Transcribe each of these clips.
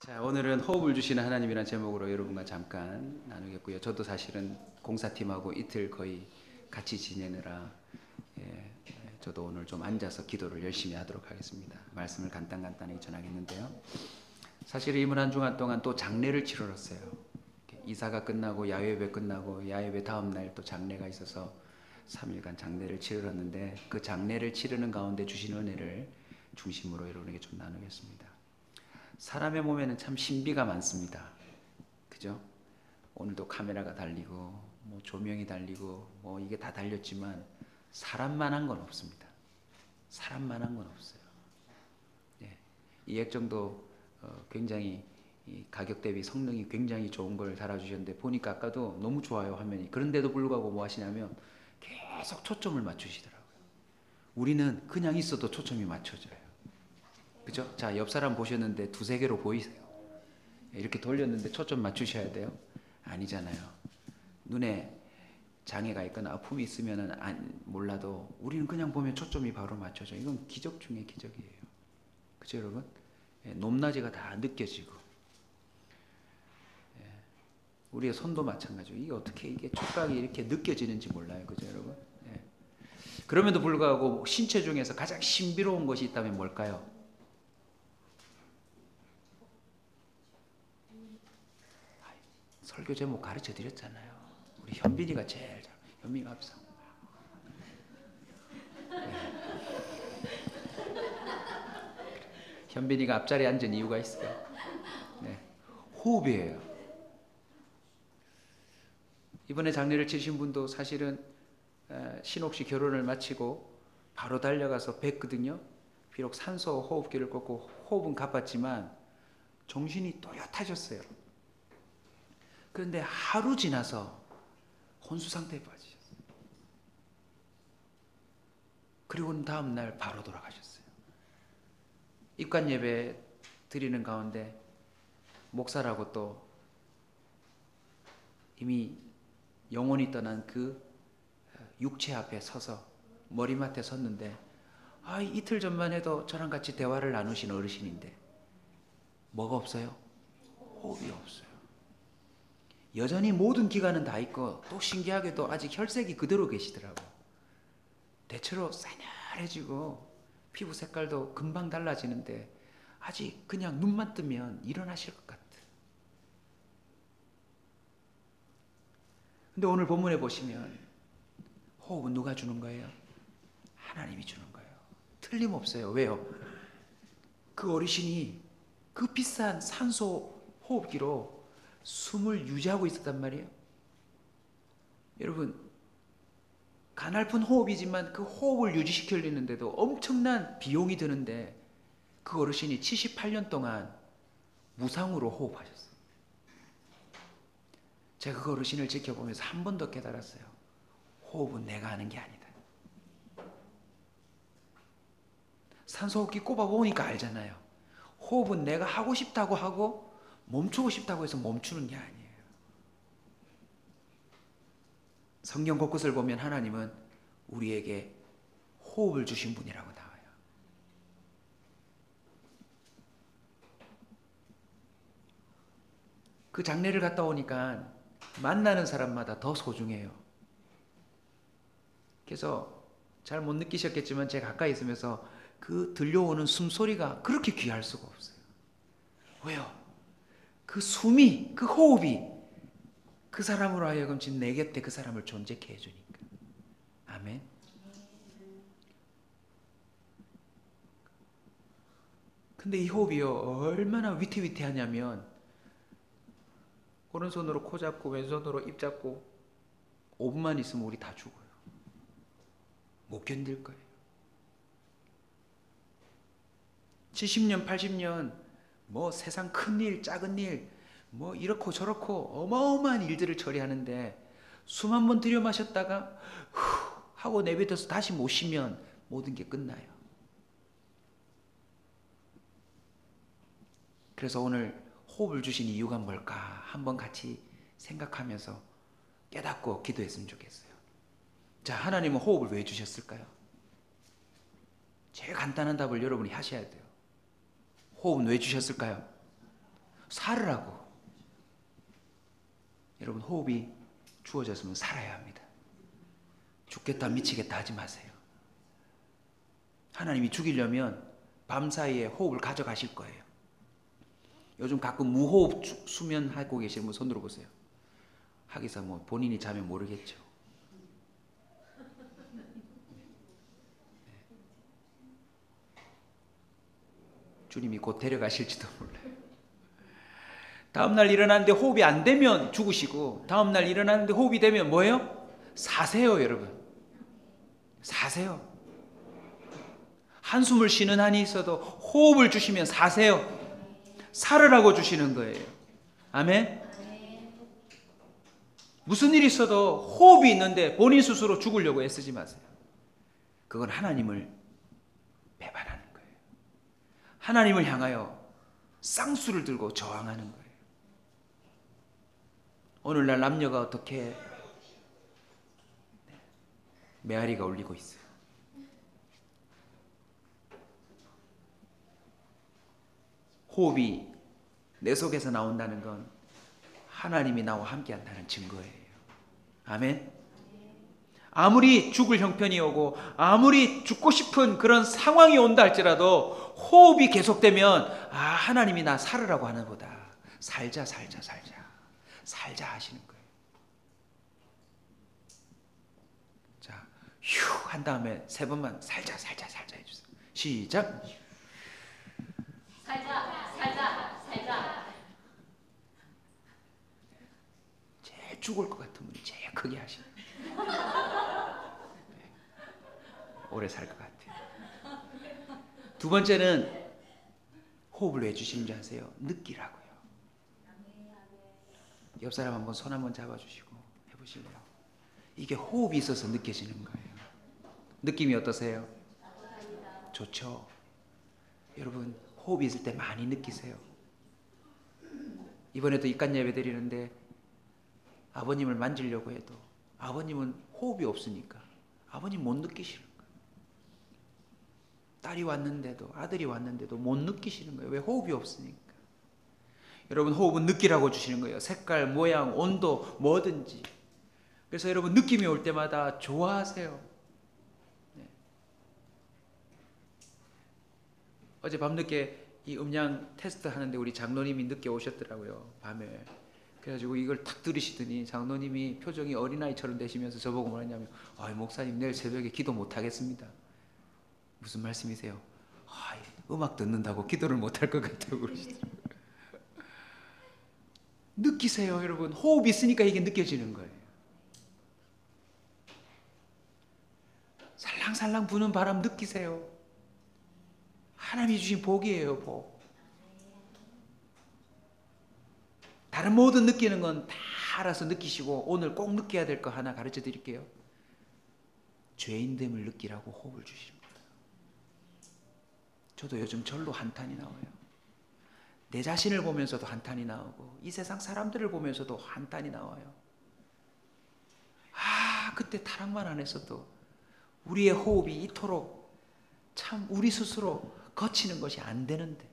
자, 오늘은 호흡을 주시는 하나님이라는 제목으로 여러분과 잠깐 나누겠고요. 저도 사실은 공사팀하고 이틀 거의 같이 지내느라 저도 오늘 좀 앉아서 기도를 열심히 하도록 하겠습니다. 말씀을 간단히 전하겠는데요. 사실 이번 한 주간 동안 또 장례를 치러렀어요. 이사가 끝나고 야외예배 끝나고 야외예배 다음 날 또 장례가 있어서 3일간 장례를 치러렀는데 그 장례를 치르는 가운데 주신 은혜를 중심으로 여러분에게 좀 나누겠습니다. 사람의 몸에는 참 신비가 많습니다. 그죠? 오늘도 카메라가 달리고 뭐 조명이 달리고 뭐 이게 다 달렸지만 사람만한 건 없습니다. 사람만한 건 없어요. 예. 이 액정도 굉장히 가격 대비 성능이 굉장히 좋은 걸 달아주셨는데 보니까 아까도 너무 좋아요 화면이. 그런데도 불구하고 뭐 하시냐면 계속 초점을 맞추시더라고요. 우리는 그냥 있어도 초점이 맞춰져요. 그죠? 자, 옆 사람 보셨는데 두세 개로 보이세요? 이렇게 돌렸는데 초점 맞추셔야 돼요? 아니잖아요. 눈에 장애가 있거나 아픔이 있으면 몰라도 우리는 그냥 보면 초점이 바로 맞춰져. 이건 기적 중에 기적이에요. 그죠, 여러분? 높낮이가 다 느껴지고. 우리의 손도 마찬가지고. 이게 어떻게 이게 촉각이 이렇게 느껴지는지 몰라요. 그죠, 여러분? 그럼에도 불구하고 신체 중에서 가장 신비로운 것이 있다면 뭘까요? 설교 제목 가르쳐 드렸잖아요. 우리 현빈이가 제일 잘, 현빈이가 앞서. 현빈이가 앞자리에 앉은 이유가 있어요. 호흡이에요. 이번에 장례를 치신 분도 사실은 신옥씨 결혼을 마치고 바로 달려가서 뵀거든요. 비록 산소 호흡기를 꽂고 호흡은 가빴지만 정신이 또렷하셨어요. 그런데 하루 지나서 혼수 상태에 빠지셨어요. 그리고는 다음 날 바로 돌아가셨어요. 입관 예배 드리는 가운데 목사라고 또 이미 영혼이 떠난 그 육체 앞에 서서 머리맡에 섰는데 이틀 전만 해도 저랑 같이 대화를 나누신 어르신인데 뭐가 없어요? 호흡이 없어요. 여전히 모든 기관은 다 있고 또 신기하게도 아직 혈색이 그대로 계시더라고요. 대체로 싸늘해지고 피부 색깔도 금방 달라지는데 아직 그냥 눈만 뜨면 일어나실 것 같아. 근데 오늘 본문에 보시면 호흡은 누가 주는 거예요? 하나님이 주는 거예요. 틀림없어요. 왜요? 그 어르신이 그 비싼 산소 호흡기로 숨을 유지하고 있었단 말이에요. 여러분, 가냘픈 호흡이지만 그 호흡을 유지시키려는데도 엄청난 비용이 드는데 그 어르신이 78년 동안 무상으로 호흡하셨어요. 제가 그 어르신을 지켜보면서 한 번 더 깨달았어요. 호흡은 내가 하는 게 아니다. 산소호흡기 꼽아보니까 알잖아요. 호흡은 내가 하고 싶다고 하고 멈추고 싶다고 해서 멈추는 게 아니에요. 성경 곳곳을 보면 하나님은 우리에게 호흡을 주신 분이라고 나와요. 그 장례를 갔다 오니까 만나는 사람마다 더 소중해요. 그래서 잘 못 느끼셨겠지만 제가 가까이 있으면서 그 들려오는 숨소리가 그렇게 귀할 수가 없어요. 왜요? 그 숨이, 그 호흡이 그 사람으로 하여금 지금 내 곁에 그 사람을 존재케 해주니까. 아멘. 근데 이 호흡이요 얼마나 위태위태하냐면 오른손으로 코 잡고 왼손으로 입 잡고 5분만 있으면 우리 다 죽어요. 못 견딜 거예요. 70년 80년 뭐 세상 큰일 작은 일 뭐 이렇고 저렇고 어마어마한 일들을 처리하는데 숨 한 번 들여 마셨다가 후 하고 내뱉어서 다시 못 쉬면 모든 게 끝나요. 그래서 오늘 호흡을 주신 이유가 뭘까 한번 같이 생각하면서 깨닫고 기도했으면 좋겠어요. 자, 하나님은 호흡을 왜 주셨을까요? 제일 간단한 답을 여러분이 하셔야 돼요. 호흡은 왜 주셨을까요? 살으라고. 여러분, 호흡이 주어졌으면 살아야 합니다. 죽겠다 미치겠다 하지 마세요. 하나님이 죽이려면 밤사이에 호흡을 가져가실 거예요. 요즘 가끔 무호흡 수면하고 계시는 분 손 들어보세요. 하기사 뭐 본인이 자면 모르겠죠. 주님이 곧 데려가실지도 몰라요. 다음날 일어나는데 호흡이 안 되면 죽으시고, 다음날 일어나는데 호흡이 되면 뭐예요? 사세요, 여러분. 사세요. 한숨을 쉬는 한이 있어도 호흡을 주시면 사세요. 살으라고 주시는 거예요. 아멘. 무슨 일이 있어도 호흡이 있는데 본인 스스로 죽으려고 애쓰지 마세요. 그건 하나님을 배반하는 거예요. 하나님을 향하여 쌍수를 들고 저항하는 거예요. 오늘날 남녀가 어떻게 메아리가 울리고 있어요. 호흡이 내 속에서 나온다는 건 하나님이 나와 함께 한다는 증거예요. 아멘. 아무리 죽을 형편이 오고 아무리 죽고 싶은 그런 상황이 온다 할지라도 호흡이 계속되면 하나님이 나 살으라고 하는 보다 살자 하시는 거예요. 자, 휴 한 다음에 3번만 살자 해주세요. 시작. 살자. 제일 죽을 것 같은 분이 제일 크게 하시는 오래 살 것 같아요. 두 번째는 호흡을 왜 주시는지 아세요? 느끼라고요. 옆 사람 한번 손 한번 잡아주시고 해보실래요? 이게 호흡이 있어서 느껴지는 거예요. 느낌이 어떠세요? 좋죠? 여러분, 호흡이 있을 때 많이 느끼세요. 이번에도 입간 예배 드리는데 아버님을 만지려고 해도 아버님은 호흡이 없으니까 아버님 못 느끼시는 거예요. 딸이 왔는데도 아들이 왔는데도 못 느끼시는 거예요. 왜? 호흡이 없으니까. 여러분, 호흡은 느끼라고 주시는 거예요. 색깔, 모양, 온도 뭐든지. 그래서 여러분, 느낌이 올 때마다 좋아하세요. 네. 어제 밤늦게 이 음량 테스트 하는데 우리 장로님이 늦게 오셨더라고요. 밤에. 그래가지고 이걸 탁 들으시더니 장로님이 표정이 어린아이처럼 되시면서 저보고 뭐랬냐면, 목사님 내일 새벽에 기도 못하겠습니다. 무슨 말씀이세요? 음악 듣는다고 기도를 못할 것 같다고 그러시더라고요. 느끼세요, 여러분. 호흡이 있으니까 이게 느껴지는 거예요. 살랑살랑 부는 바람 느끼세요. 하나님이 주신 복이에요, 복. 다른 모든 느끼는 건 다 알아서 느끼시고 오늘 꼭 느껴야 될 거 하나 가르쳐 드릴게요. 죄인됨을 느끼라고 호흡을 주시는 거예요. 저도 요즘 절로 한탄이 나와요. 내 자신을 보면서도 한탄이 나오고 이 세상 사람들을 보면서도 한탄이 나와요. 그때 타락만 안 했어도 우리의 호흡이 이토록 참 우리 스스로 거치는 것이 안 되는데,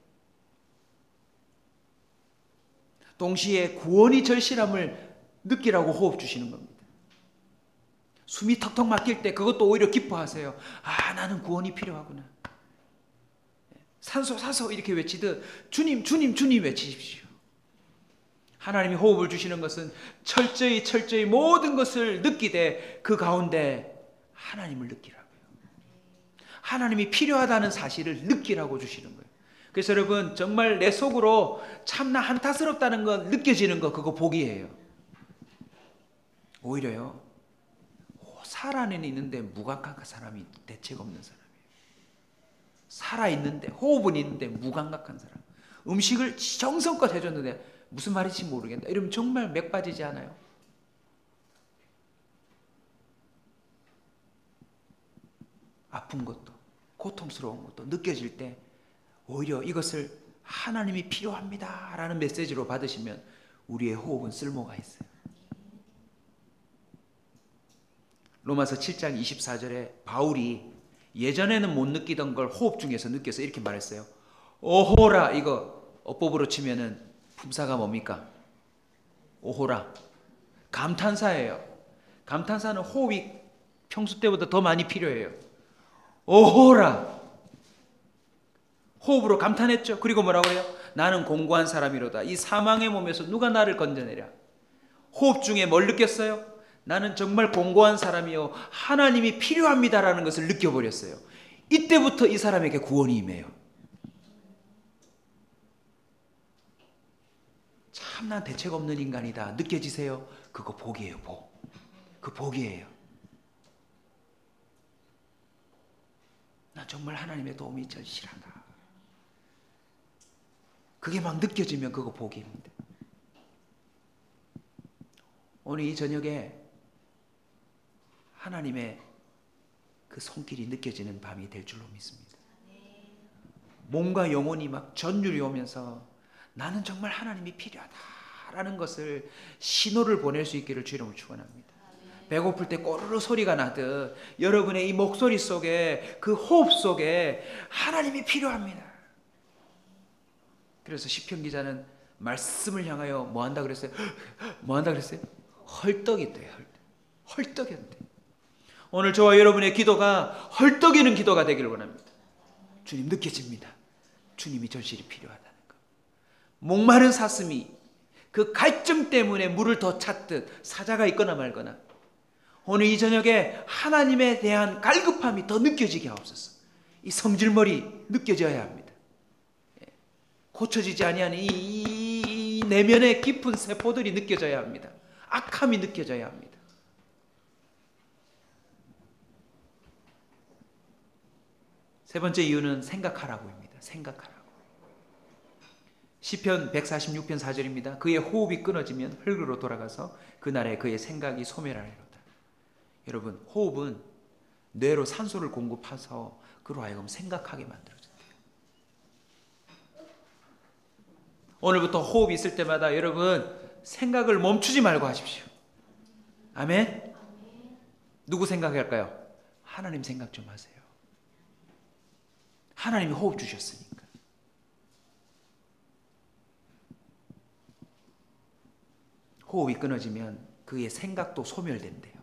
동시에 구원이 절실함을 느끼라고 호흡 주시는 겁니다. 숨이 턱턱 막힐 때 그것도 오히려 기뻐하세요. 나는 구원이 필요하구나. 산소 이렇게 외치듯 주님 외치십시오. 하나님이 호흡을 주시는 것은 철저히 모든 것을 느끼되 그 가운데 하나님을 느끼라고요. 하나님이 필요하다는 사실을 느끼라고 주시는 거예요. 그래서 여러분, 정말 내 속으로 참나 한타스럽다는 거 느껴지는 거, 그거 복이에요. 오히려요, 살 안에 있는데 무감각한 사람이 대책 없는 사람이에요. 살아있는데, 호흡은 있는데 무감각한 사람. 음식을 정성껏 해줬는데 무슨 말인지 모르겠다 이러면 정말 맥 빠지지 않아요? 아픈 것도 고통스러운 것도 느껴질 때 오히려 이것을 하나님이 필요합니다 라는 메시지로 받으시면 우리의 호흡은 쓸모가 있어요. 로마서 7장 24절에 바울이 예전에는 못 느끼던 걸 호흡 중에서 느껴서 이렇게 말했어요. 오호라, 이거 어법으로 치면은 품사가 뭡니까? 오호라. 감탄사예요. 감탄사는 호흡이 평소 때보다 더 많이 필요해요. 오호라. 호흡으로 감탄했죠. 그리고 뭐라고 해요? 나는 공고한 사람이로다. 이 사망의 몸에서 누가 나를 건져내랴. 호흡 중에 뭘 느꼈어요? 나는 정말 공고한 사람이요 하나님이 필요합니다라는 것을 느껴버렸어요. 이때부터 이 사람에게 구원이 임해요. 참 난 대책 없는 인간이다 느껴지세요? 그거 복이에요. 복. 그 복이에요. 난 정말 하나님의 도움이 절실하다. 그게 막 느껴지면 그거 복입니다. 오늘 이 저녁에 하나님의 그 손길이 느껴지는 밤이 될 줄로 믿습니다. 몸과 영혼이 막 전율이 오면서 나는 정말 하나님이 필요하다라는 것을 신호를 보낼 수 있기를 주 이름으로 축원합니다. 배고플 때 꼬르르 소리가 나듯 여러분의 이 목소리 속에 그 호흡 속에 하나님이 필요합니다. 그래서 시편 기자는 말씀을 향하여 뭐 한다 그랬어요? 뭐 한다 그랬어요? 헐떡이대요. 헐떡이었대. 오늘 저와 여러분의 기도가 헐떡이는 기도가 되기를 원합니다. 주님 느껴집니다. 주님이 절실히 필요하다는 것. 목마른 사슴이 그 갈증 때문에 물을 더 찾듯 사자가 있거나 말거나 오늘 이 저녁에 하나님에 대한 갈급함이 더 느껴지게 하옵소서. 이 성질머리 느껴져야 합니다. 고쳐지지 아니하는 이 내면의 깊은 세포들이 느껴져야 합니다. 악함이 느껴져야 합니다. 세 번째 이유는 생각하라고입니다. 생각하라고. 시편 146편 4절입니다. 그의 호흡이 끊어지면 흙으로 돌아가서 그날에 그의 생각이 소멸하리로다. 여러분, 호흡은 뇌로 산소를 공급해서 그로 하여금 생각하게 만들어준대요. 오늘부터 호흡이 있을 때마다 여러분 생각을 멈추지 말고 하십시오. 아멘? 누구 생각할까요? 하나님 생각 좀 하세요. 하나님이 호흡 주셨으니까. 호흡이 끊어지면 그의 생각도 소멸된대요.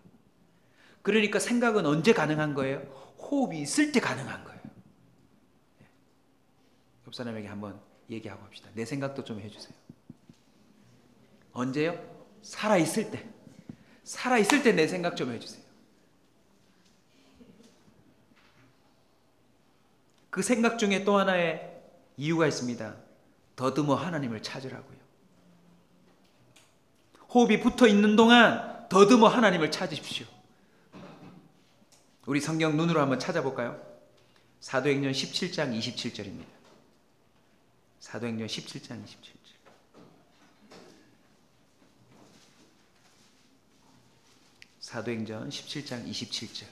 그러니까 생각은 언제 가능한 거예요? 호흡이 있을 때 가능한 거예요. 옆 사람에게 한번 얘기하고 합시다. 내 생각도 좀 해주세요. 언제요? 살아있을 때. 살아있을 때 내 생각 좀 해주세요. 그 생각 중에 또 하나의 이유가 있습니다. 더듬어 하나님을 찾으라고요. 호흡이 붙어 있는 동안 더듬어 하나님을 찾으십시오. 우리 성경 눈으로 한번 찾아볼까요? 사도행전 17장 27절입니다. 사도행전 17장 27절. 사도행전 17장 27절.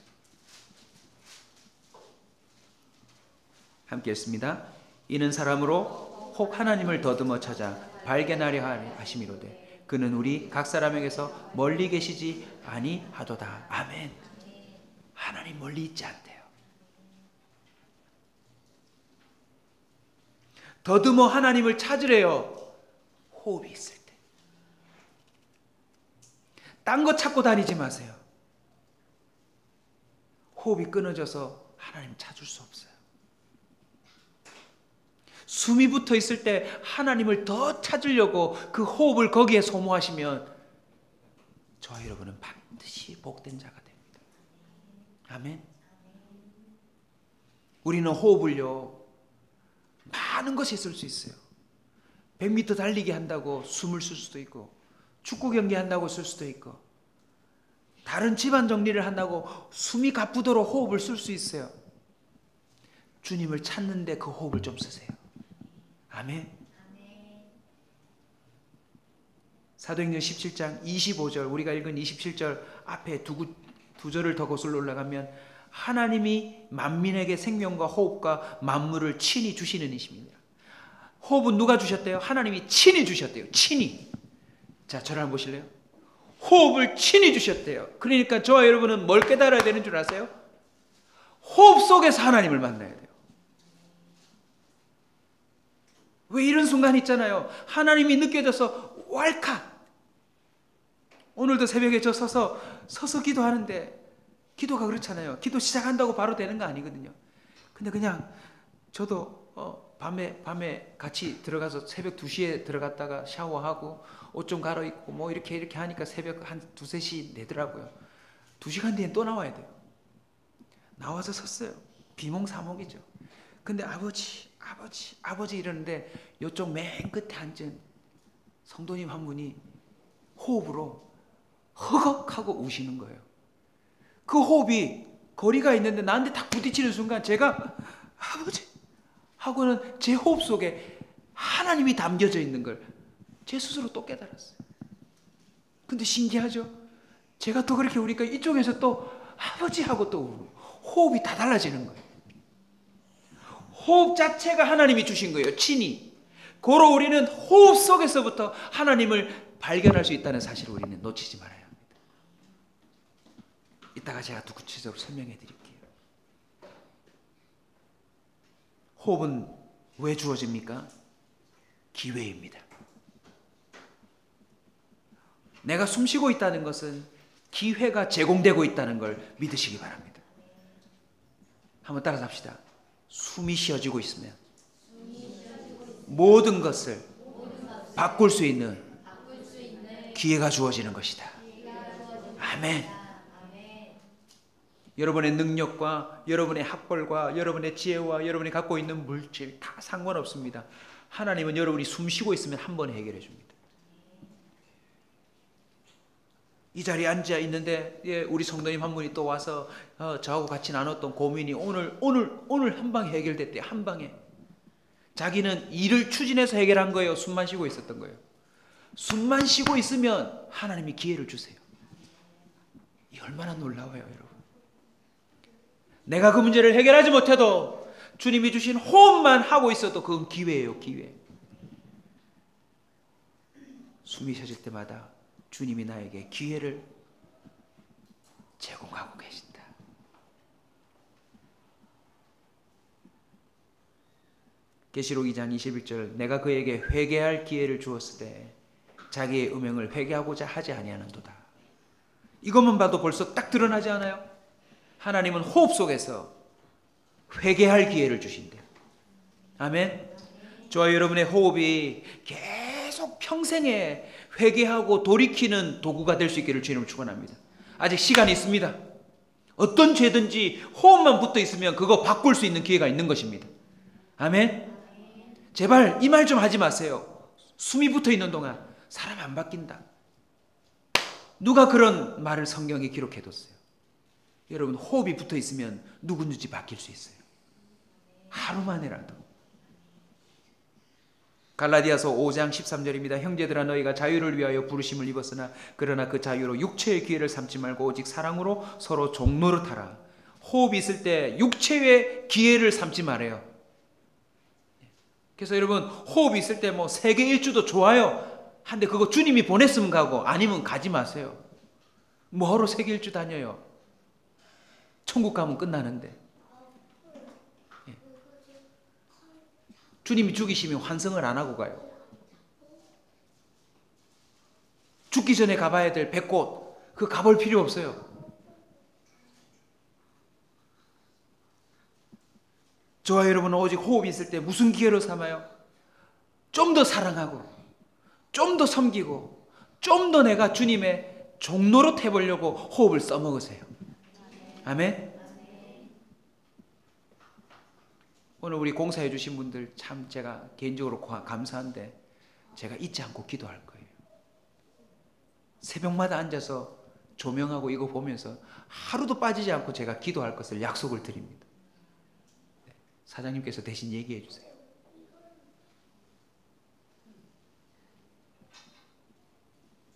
함께 읽습니다. 이는 사람으로 혹 하나님을 더듬어 찾아 발견하려 하심이로되 그는 우리 각 사람에게서 멀리 계시지 아니하도다. 아멘. 하나님 멀리 있지 않대요. 더듬어 하나님을 찾으래요. 호흡이 있을 때. 딴 거 찾고 다니지 마세요. 호흡이 끊어져서 하나님 찾을 수 없어요. 숨이 붙어 있을 때 하나님을 더 찾으려고 그 호흡을 거기에 소모하시면 저와 여러분은 반드시 복된 자가 됩니다. 아멘. 우리는 호흡을요 많은 것에 쓸 수 있어요. 100m 달리기 한다고 숨을 쓸 수도 있고 축구 경기 한다고 쓸 수도 있고 다른 집안 정리를 한다고 숨이 가쁘도록 호흡을 쓸 수 있어요. 주님을 찾는데 그 호흡을 좀 쓰세요. 아멘. 사도행전 17장 25절 우리가 읽은 27절 앞에 두 절을 더 거슬러 올라가면 하나님이 만민에게 생명과 호흡과 만물을 친히 주시는 이십니다. 호흡은 누가 주셨대요? 하나님이 친히 주셨대요. 친히. 자, 저를 한번 보실래요? 호흡을 친히 주셨대요. 그러니까 저와 여러분은 뭘 깨달아야 되는 줄 아세요? 호흡 속에서 하나님을 만나야 돼요. 왜 이런 순간 있잖아요. 하나님이 느껴져서 왈칵. 오늘도 새벽에 저 서서 기도하는데, 기도가 그렇잖아요. 기도 시작한다고 바로 되는 거 아니거든요. 근데 그냥 저도 밤에 같이 들어가서 새벽 2시에 들어갔다가 샤워하고 옷 좀 갈아입고 뭐 이렇게 하니까 새벽 한 2, 3시 되더라고요. 2시간 뒤엔 또 나와야 돼요. 나와서 섰어요. 비몽사몽이죠. 근데 아버지 이러는데 이쪽 맨 끝에 앉은 성도님 한 분이 호흡으로 허걱하고 우시는 거예요. 그 호흡이 거리가 있는데 나한테 딱 부딪히는 순간 제가 아버지 하고는 제 호흡 속에 하나님이 담겨져 있는 걸 제 스스로 또 깨달았어요. 근데 신기하죠? 제가 또 그렇게 우니까 이쪽에서 또 아버지 하고 또 호흡이 다 달라지는 거예요. 호흡 자체가 하나님이 주신 거예요. 친히. 고로 우리는 호흡 속에서부터 하나님을 발견할 수 있다는 사실을 우리는 놓치지 말아야 합니다. 이따가 제가 또 구체적으로 설명해 드릴게요. 호흡은 왜 주어집니까? 기회입니다. 내가 숨쉬고 있다는 것은 기회가 제공되고 있다는 걸 믿으시기 바랍니다. 한번 따라서 합시다. 숨이 쉬어지고 있으면 모든 것을 바꿀 수 있는 기회가 주어지는 것이다. 아멘. 여러분의 능력과 여러분의 학벌과 여러분의 지혜와 여러분이 갖고 있는 물질 다 상관없습니다. 하나님은 여러분이 숨 쉬고 있으면 한 번에 해결해 줍니다. 이 자리에 앉아 있는데 우리 성도님 한 분이 또 와서 저하고 같이 나눴던 고민이 오늘 한 방에 해결됐대요. 한 방에. 자기는 일을 추진해서 해결한 거예요. 숨만 쉬고 있었던 거예요. 숨만 쉬고 있으면 하나님이 기회를 주세요. 이 얼마나 놀라워요, 여러분. 내가 그 문제를 해결하지 못해도 주님이 주신 호흡만 하고 있어도 그건 기회예요, 기회. 숨이 쉬어질 때마다 주님이 나에게 기회를 제공하고 계신다. 계시록 2장 21절 내가 그에게 회개할 기회를 주었을 때 자기의 음행을 회개하고자 하지 아니하는도다. 이것만 봐도 벌써 딱 드러나지 않아요? 하나님은 호흡 속에서 회개할 기회를 주신대요. 아멘. 저와 여러분의 호흡이 계속 평생에 회개하고 돌이키는 도구가 될 수 있기를 주님을 축원합니다. 아직 시간이 있습니다. 어떤 죄든지 호흡만 붙어 있으면 그거 바꿀 수 있는 기회가 있는 것입니다. 아멘. 제발 이 말 좀 하지 마세요. 숨이 붙어 있는 동안 사람 안 바뀐다. 누가 그런 말을 성경에 기록해뒀어요? 여러분 호흡이 붙어 있으면 누구든지 바뀔 수 있어요. 하루만이라도. 갈라디아서 5장 13절입니다. 형제들아 너희가 자유를 위하여 부르심을 입었으나 그러나 그 자유로 육체의 기회를 삼지 말고 오직 사랑으로 서로 종노릇하라. 호흡이 있을 때 육체의 기회를 삼지 말아요. 그래서 여러분 호흡이 있을 때 뭐 세계 일주도 좋아요. 한데 그거 주님이 보냈으면 가고 아니면 가지 마세요. 뭐하러 세계 일주 다녀요? 천국 가면 끝나는데. 주님이 죽이시면 환승을 안 하고 가요. 죽기 전에 가봐야 될 백곳 그거 가볼 필요 없어요. 저와 여러분은 오직 호흡이 있을 때 무슨 기회로 삼아요? 좀 더 사랑하고 좀 더 섬기고 좀 더 내가 주님의 종노릇 해보려고 호흡을 써먹으세요. 아멘. 오늘 우리 공사해 주신 분들 참 제가 개인적으로 감사한데 제가 잊지 않고 기도할 거예요. 새벽마다 앉아서 조명하고 이거 보면서 하루도 빠지지 않고 제가 기도할 것을 약속을 드립니다. 사장님께서 대신 얘기해 주세요.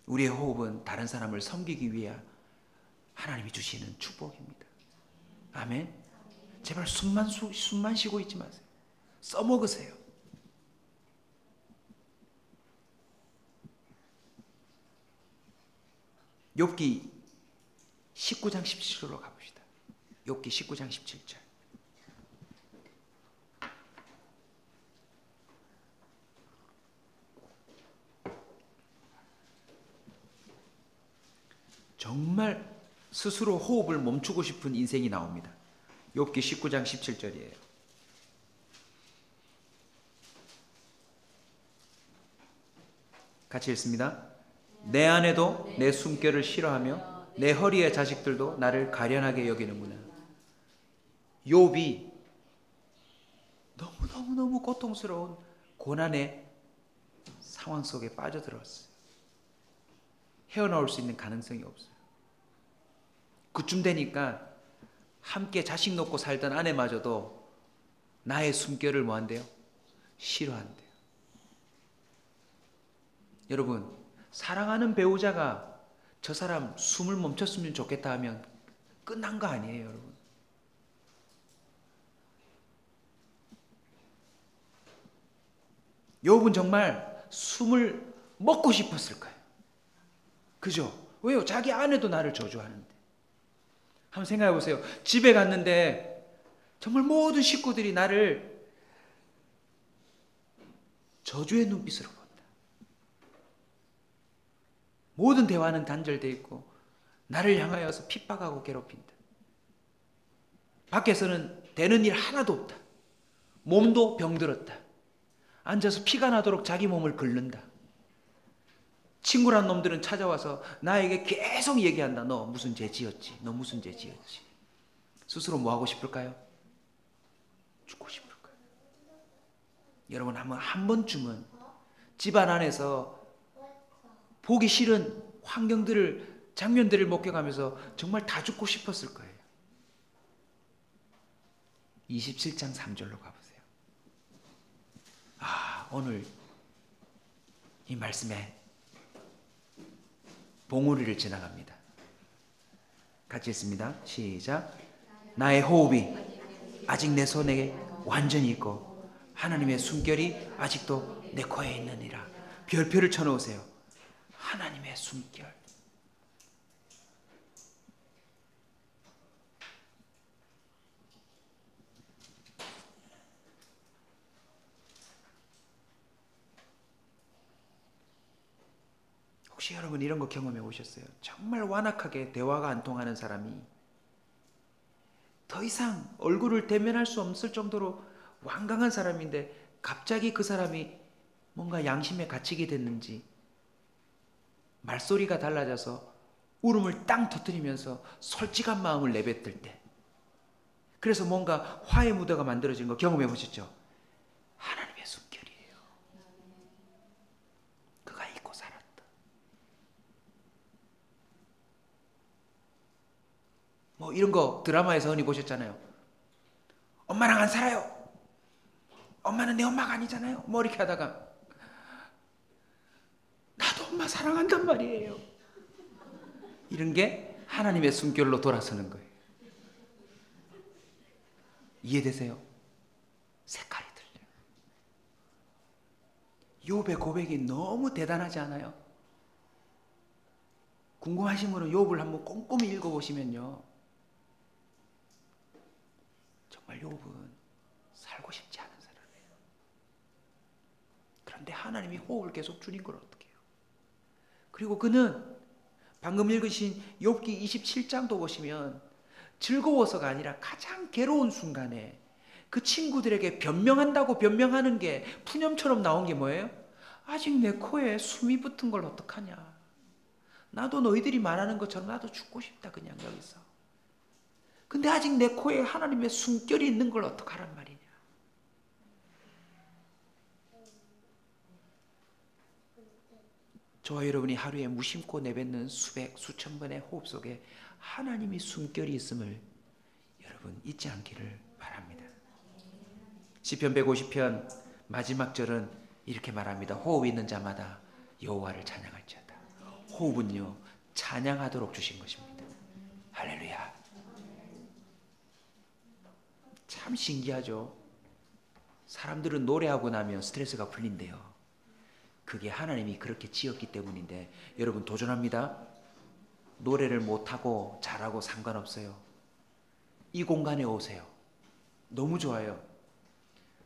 우리의 호흡은 다른 사람을 섬기기 위해 하나님이 주시는 축복입니다. 아멘. 제발 숨만 쉬고 있지 마세요. 써먹으세요. 욥기 19장 17절로 가봅시다. 욥기 19장 17절. 정말 스스로 호흡을 멈추고 싶은 인생이 나옵니다. 욥기 19장 17절이에요. 같이 읽습니다. 내 아내도 내 숨결을 싫어하며 내 허리의 자식들도 나를 가련하게 여기는구나. 욥이 너무너무 고통스러운 고난의 상황 속에 빠져들었어요. 헤어나올 수 있는 가능성이 없어요. 그쯤 되니까 함께 자식 놓고 살던 아내마저도 나의 숨결을 뭐한대요? 싫어한대요. 여러분, 사랑하는 배우자가 저 사람 숨을 멈췄으면 좋겠다 하면 끝난 거 아니에요, 여러분. 욥은 정말 숨을 먹고 싶었을 거예요. 그죠? 왜요? 자기 아내도 나를 저주하는데. 한번 생각해 보세요. 집에 갔는데 정말 모든 식구들이 나를 저주의 눈빛으로 본다. 모든 대화는 단절되어 있고 나를 향하여서 핍박하고 괴롭힌다. 밖에서는 되는 일 하나도 없다. 몸도 병들었다. 앉아서 피가 나도록 자기 몸을 긁는다. 친구란 놈들은 찾아와서 나에게 계속 얘기한다. 너 무슨 죄 지었지? 너 무슨 죄 지었지? 스스로 뭐 하고 싶을까요? 죽고 싶을 거예요. 여러분 한 번쯤은 집안 안에서 보기 싫은 환경들을, 장면들을 목격하면서 정말 다 죽고 싶었을 거예요. 27장 3절로 가보세요. 오늘 이 말씀에 봉우리를 지나갑니다. 같이 읽습니다. 시작. 나의 호흡이 아직 내 손에 완전히 있고 하나님의 숨결이 아직도 내 코에 있느니라. 별표를 쳐놓으세요. 하나님의 숨결. 혹시 여러분 이런 거 경험해 보셨어요? 정말 완악하게 대화가 안 통하는 사람이 더 이상 얼굴을 대면할 수 없을 정도로 완강한 사람인데 갑자기 그 사람이 뭔가 양심에 갇히게 됐는지 말소리가 달라져서 울음을 땅 터뜨리면서 솔직한 마음을 내뱉을 때, 그래서 뭔가 화해 무대가 만들어진 거 경험해 보셨죠? 하나님의 숨결이에요. 그가 잊고 살았다. 뭐 이런 거 드라마에서 흔히 보셨잖아요. 엄마랑 안 살아요. 엄마는 내 엄마가 아니잖아요. 뭐 이렇게 하다가 나도 엄마 사랑한단 말이에요. 이런 게 하나님의 숨결로 돌아서는 거예요. 이해되세요? 색깔이 들려요. 욥의 고백이 너무 대단하지 않아요? 궁금하신 분은 욥을 한번 꼼꼼히 읽어보시면요, 정말 욥은 살고 싶지 않은 사람이에요. 그런데 하나님이 호흡을 계속 줄인 걸 어떻게 해요? 그리고 그는 방금 읽으신 욥기 27장도 보시면 즐거워서가 아니라 가장 괴로운 순간에 그 친구들에게 변명한다고 변명하는 게 푸념처럼 나온 게 뭐예요? 아직 내 코에 숨이 붙은 걸 어떡하냐. 나도 너희들이 말하는 것처럼 나도 죽고 싶다 그냥 여기서. 근데 아직 내 코에 하나님의 숨결이 있는 걸 어떡하란 말이냐. 저와 여러분이 하루에 무심코 내뱉는 수백 수천 번의 호흡 속에 하나님이 숨결이 있음을 여러분 잊지 않기를 바랍니다. 시편 150편 마지막 절은 이렇게 말합니다. 호흡 있는 자마다 여호와를 찬양할지어다. 호흡은요 찬양하도록 주신 것입니다. 할렐루야. 참 신기하죠. 사람들은 노래하고 나면 스트레스가 풀린대요. 그게 하나님이 그렇게 지었기 때문인데, 여러분 도전합니다. 노래를 못하고 잘하고 상관없어요. 이 공간에 오세요. 너무 좋아요.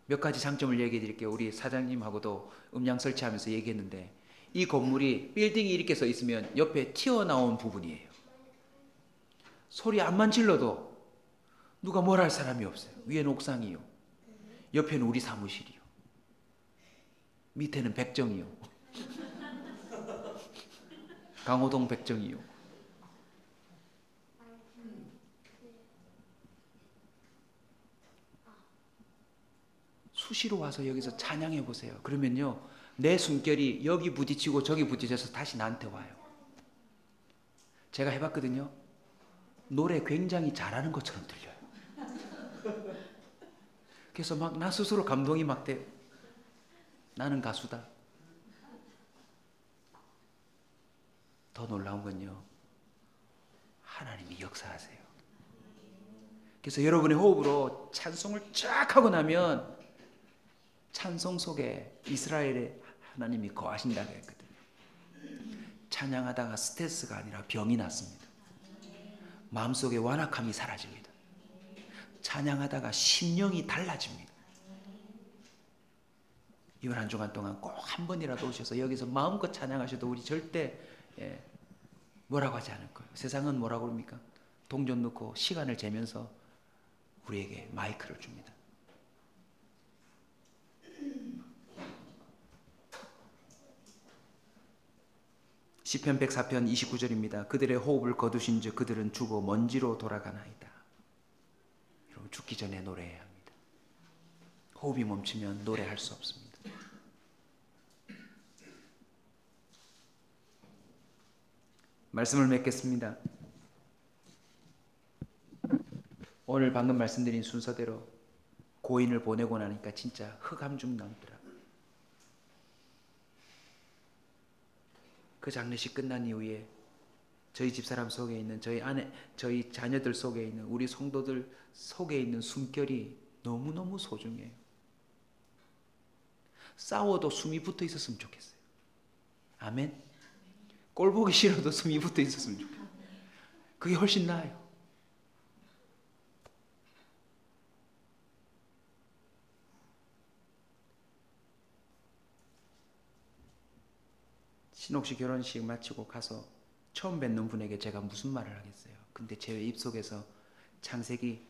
몇 가지 장점을 얘기해 드릴게요. 우리 사장님하고도 음량 설치하면서 얘기했는데, 이 건물이 빌딩이 이렇게 서 있으면 옆에 튀어나온 부분이에요. 소리 암만 질러도 누가 뭘 할 사람이 없어요. 위에는 옥상이요, 옆에는 우리 사무실이요, 밑에는 백정이요, 강호동 백정이요. 수시로 와서 여기서 찬양해 보세요. 그러면요, 내 숨결이 여기 부딪히고 저기 부딪혀서 다시 나한테 와요. 제가 해봤거든요. 노래 굉장히 잘하는 것처럼 들려요. 그래서 막 나 스스로 감동이 막 돼요. 나는 가수다. 더 놀라운 건요, 하나님이 역사하세요. 그래서 여러분의 호흡으로 찬송을 쫙 하고 나면 찬송 속에 이스라엘의 하나님이 거하신다고 했거든요. 찬양하다가 스트레스가 아니라 병이 났습니다. 마음속에 완악함이 사라집니다. 찬양하다가 심령이 달라집니다. 이번 한 주간 동안 꼭 한 번이라도 오셔서 여기서 마음껏 찬양하셔도 우리 절대 뭐라고 하지 않을 거예요. 세상은 뭐라고 그럽니까? 동전 넣고 시간을 재면서 우리에게 마이크를 줍니다. 시편 104편 29절입니다. 그들의 호흡을 거두신 즉 그들은 죽어 먼지로 돌아가나이다. 여러분, 죽기 전에 노래해야 합니다. 호흡이 멈추면 노래할 수 없습니다. 말씀을 맺겠습니다. 오늘 방금 말씀드린 순서대로 고인을 보내고 나니까 진짜 흑암 중 남더라고요. 그 장례식 끝난 이후에 저희 집사람 속에 있는 저희 아내, 저희 자녀들 속에 있는 우리 성도들 속에 있는 숨결이 너무너무 소중해요. 싸워도 숨이 붙어 있었으면 좋겠어요. 아멘. 꼴 보기 싫어도 숨이 붙어 있었으면 좋겠어요. 그게 훨씬 나아요. 신옥씨 결혼식 마치고 가서 처음 뵙는 분에게 제가 무슨 말을 하겠어요. 근데 제 입속에서 창세기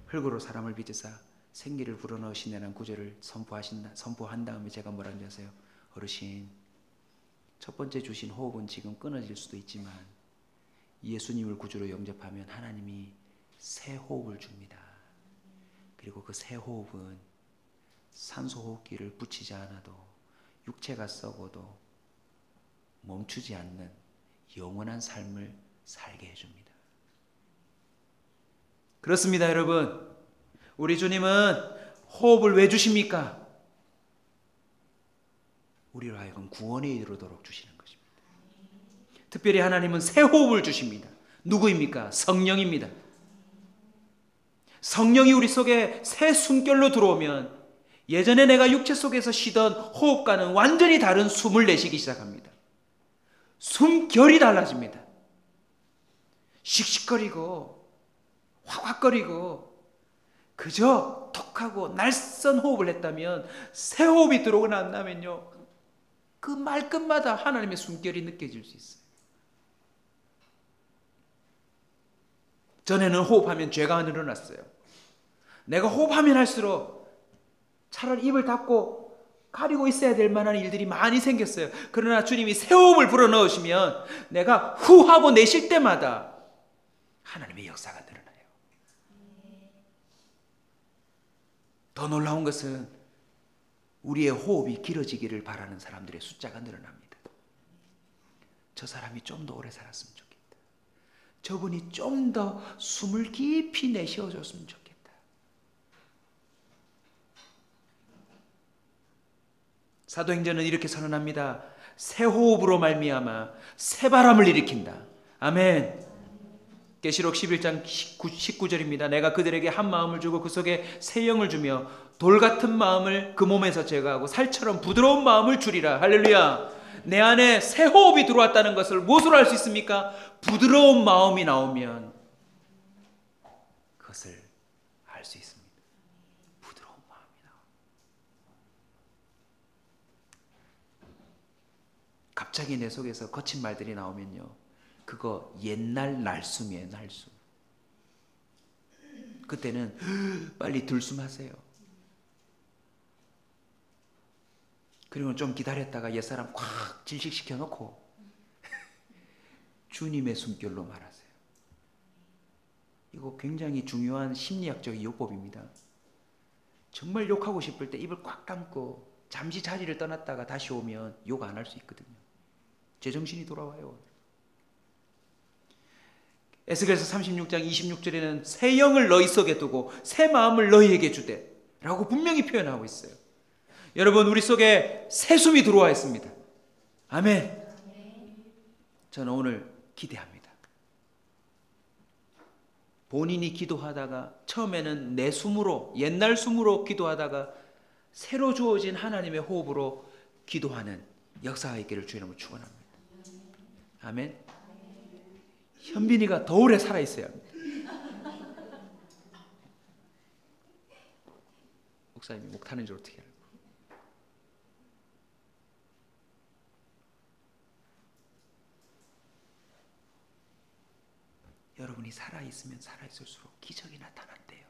흙으로 사람을 빚으사 생기를 불어넣으시냐는 구절을 선포한 다음에 제가 뭐라는지 아세요? 어르신, 첫 번째 주신 호흡은 지금 끊어질 수도 있지만 예수님을 구주로 영접하면 하나님이 새 호흡을 줍니다. 그리고 그 새 호흡은 산소 호흡기를 붙이지 않아도 육체가 썩어도 멈추지 않는 영원한 삶을 살게 해줍니다. 그렇습니다, 여러분. 우리 주님은 호흡을 왜 주십니까? 우리로 하여금 구원에 이르도록 주시는 것입니다. 특별히 하나님은 새 호흡을 주십니다. 누구입니까? 성령입니다. 성령이 우리 속에 새 숨결로 들어오면 예전에 내가 육체 속에서 쉬던 호흡과는 완전히 다른 숨을 내쉬기 시작합니다. 숨결이 달라집니다. 씩씩거리고 확확거리고 그저 톡하고 날선 호흡을 했다면 새 호흡이 들어오고 난다면요, 그 말끝마다 하나님의 숨결이 느껴질 수 있어요. 전에는 호흡하면 죄가 늘어났어요. 내가 호흡하면 할수록 차라리 입을 닫고 가리고 있어야 될 만한 일들이 많이 생겼어요. 그러나 주님이 새 호흡을 불어넣으시면 내가 후 하고 내쉴 때마다 하나님의 역사가 늘어나요. 더 놀라운 것은 우리의 호흡이 길어지기를 바라는 사람들의 숫자가 늘어납니다. 저 사람이 좀 더 오래 살았으면 좋겠다. 저분이 좀 더 숨을 깊이 내쉬어줬으면 좋겠다. 사도행전은 이렇게 선언합니다. 새 호흡으로 말미암아 새 바람을 일으킨다. 아멘. 계시록 11장 19절입니다. 내가 그들에게 한 마음을 주고 그 속에 새 영을 주며 돌 같은 마음을 그 몸에서 제거하고 살처럼 부드러운 마음을 주리라. 할렐루야. 내 안에 새 호흡이 들어왔다는 것을 무엇으로 알 수 있습니까? 부드러운 마음이 나오면 그것을 알 수 있습니다. 부드러운 마음이 나오면. 갑자기 내 속에서 거친 말들이 나오면요, 그거 옛날 날숨이에요. 날숨. 그때는 빨리 들숨하세요. 그리고 좀 기다렸다가 옛사람 콱 질식시켜 놓고 주님의 숨결로 말하세요. 이거 굉장히 중요한 심리학적 요법입니다. 정말 욕하고 싶을 때 입을 꽉 감고 잠시 자리를 떠났다가 다시 오면 욕 안 할 수 있거든요. 제정신이 돌아와요. 에스겔서 36장 26절에는 새 영을 너희 속에 두고 새 마음을 너희에게 주되 라고 분명히 표현하고 있어요. 여러분, 우리 속에 새 숨이 들어와 있습니다. 아멘. 저는 오늘 기대합니다. 본인이 기도하다가 처음에는 내 숨으로, 옛날 숨으로 기도하다가 새로 주어진 하나님의 호흡으로 기도하는 역사가 있기를 주의 이름으로 축원합니다. 아멘. 현빈이가 더 오래 살아있어야 합니다. 목사님이 목 타는 줄 어떻게 알고. 여러분이 살아있으면 살아있을수록 기적이 나타난대요.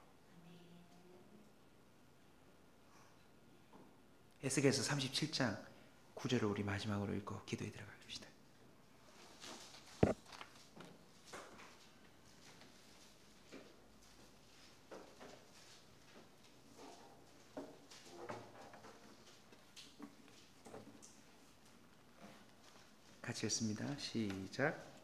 에스겔서 37장 9절을 우리 마지막으로 읽고 기도에 들어가봅시다. 같이 읽습니다. 시작.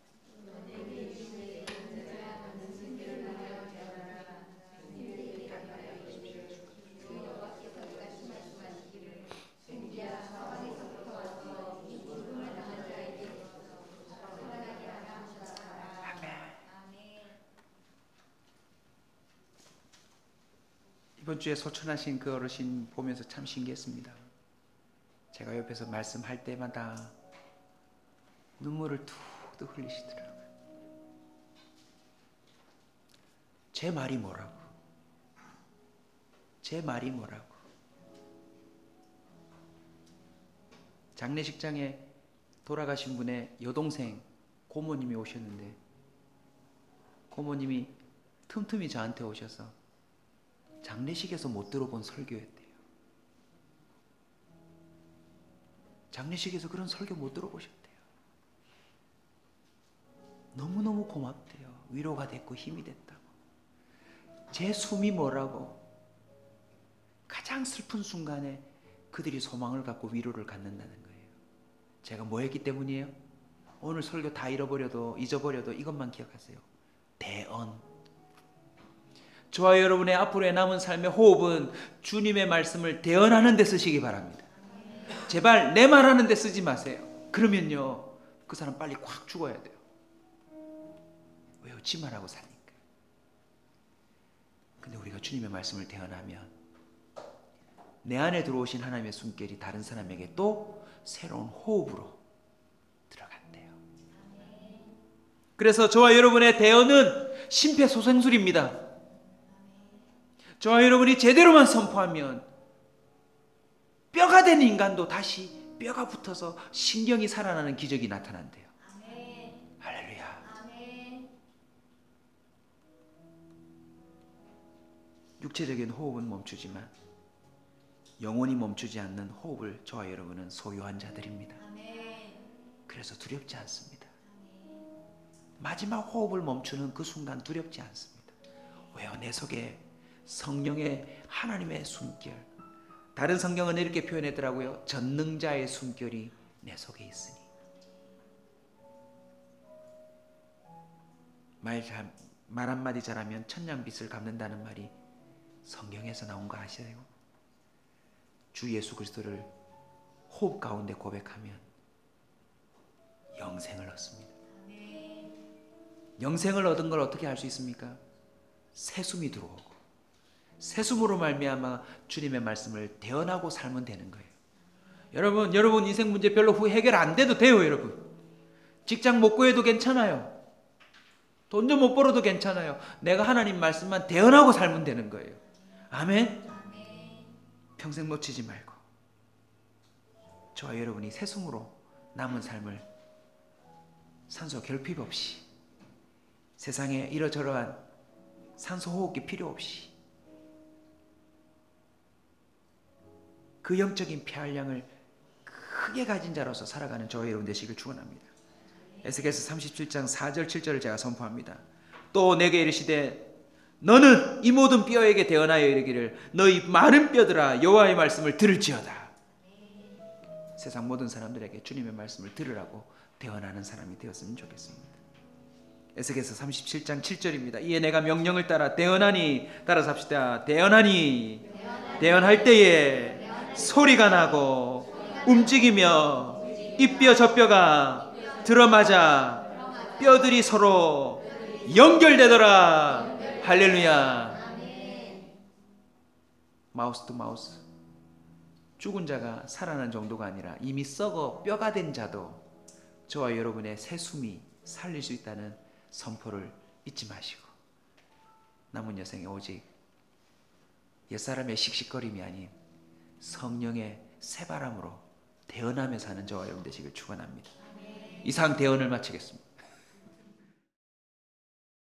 이번 주에 소천하신 그 어르신 보면서 참 신기했습니다. 제가 옆에서 말씀할 때마다 눈물을 툭툭 흘리시더라고요. 제 말이 뭐라고? 제 말이 뭐라고? 장례식장에 돌아가신 분의 여동생 고모님이 오셨는데 고모님이 틈틈이 저한테 오셔서 장례식에서 못 들어본 설교였대요. 장례식에서 그런 설교 못 들어보셨대요. 너무너무 고맙대요. 위로가 됐고 힘이 됐다고. 제 숨이 뭐라고? 가장 슬픈 순간에 그들이 소망을 갖고 위로를 갖는다는 거예요. 제가 뭐 했기 때문이에요? 오늘 설교 다 잊어버려도 이것만 기억하세요. 대언. 저와 여러분의 앞으로의 남은 삶의 호흡은 주님의 말씀을 대언하는 데 쓰시기 바랍니다. 제발 내 말하는 데 쓰지 마세요. 그러면요 그 사람 빨리 콱 죽어야 돼요. 왜요? 지 말하고 사니까. 근데 우리가 주님의 말씀을 대언하면 내 안에 들어오신 하나님의 숨결이 다른 사람에게 또 새로운 호흡으로 들어간대요. 그래서 저와 여러분의 대언은 심폐소생술입니다. 저와 여러분이 제대로만 선포하면 뼈가 된 인간도 다시 뼈가 붙어서 신경이 살아나는 기적이 나타난대요. 아멘. 할렐루야. 아멘. 육체적인 호흡은 멈추지만 영혼이 멈추지 않는 호흡을 저와 여러분은 소유한 자들입니다. 아멘. 그래서 두렵지 않습니다. 아멘. 마지막 호흡을 멈추는 그 순간 두렵지 않습니다. 왜요? 내 속에 성령의 하나님의 숨결, 다른 성경은 이렇게 표현했더라고요. 전능자의 숨결이 내 속에 있으니. 말 한마디 잘하면 천냥빚을 갚는다는 말이 성경에서 나온 거 아시나요? 주 예수 그리스도를 호흡 가운데 고백하면 영생을 얻습니다. 영생을 얻은 걸 어떻게 알 수 있습니까? 새 숨이 들어오고 새숨으로 말미암아 주님의 말씀을 대언하고 살면 되는 거예요. 여러분 인생 문제 별로 해결 안 돼도 돼요. 여러분 직장 못 구해도 괜찮아요. 돈 좀 못 벌어도 괜찮아요. 내가 하나님 말씀만 대언하고 살면 되는 거예요. 아멘. 평생 놓치지 말고 저와 여러분이 새숨으로 남은 삶을 산소 결핍 없이, 세상에 이러저러한 산소 호흡기 필요 없이 그 영적인 폐활량을 크게 가진 자로서 살아가는 저와 여러분 되시길 축원합니다. 에스겔서 37장 4절 7절을 제가 선포합니다. 또 내게 이르시되 너는 이 모든 뼈에게 대언하여 이르기를 너희 마른 뼈들아 여호와의 말씀을 들을지어다. 세상 모든 사람들에게 주님의 말씀을 들으라고 대언하는 사람이 되었으면 좋겠습니다. 에스겔서 37장 7절입니다. 이에 내가 명령을 따라 대언하니, 따라서 합시다. 대언하니 대언할 때에 소리가 나고 움직이며 이 뼈 저 뼈가 들어맞아 뼈들이 서로 연결되더라. 할렐루야. 마우스 투 마우스. 죽은 자가 살아난 정도가 아니라 이미 썩어 뼈가 된 자도 저와 여러분의 새 숨이 살릴 수 있다는 선포를 잊지 마시고 남은 여생에 오직 옛사람의 씩씩거림이 아닌 성령의 새바람으로 대언하며 사는 저와 여러분 되시길 축원합니다. 이상 대언을 마치겠습니다.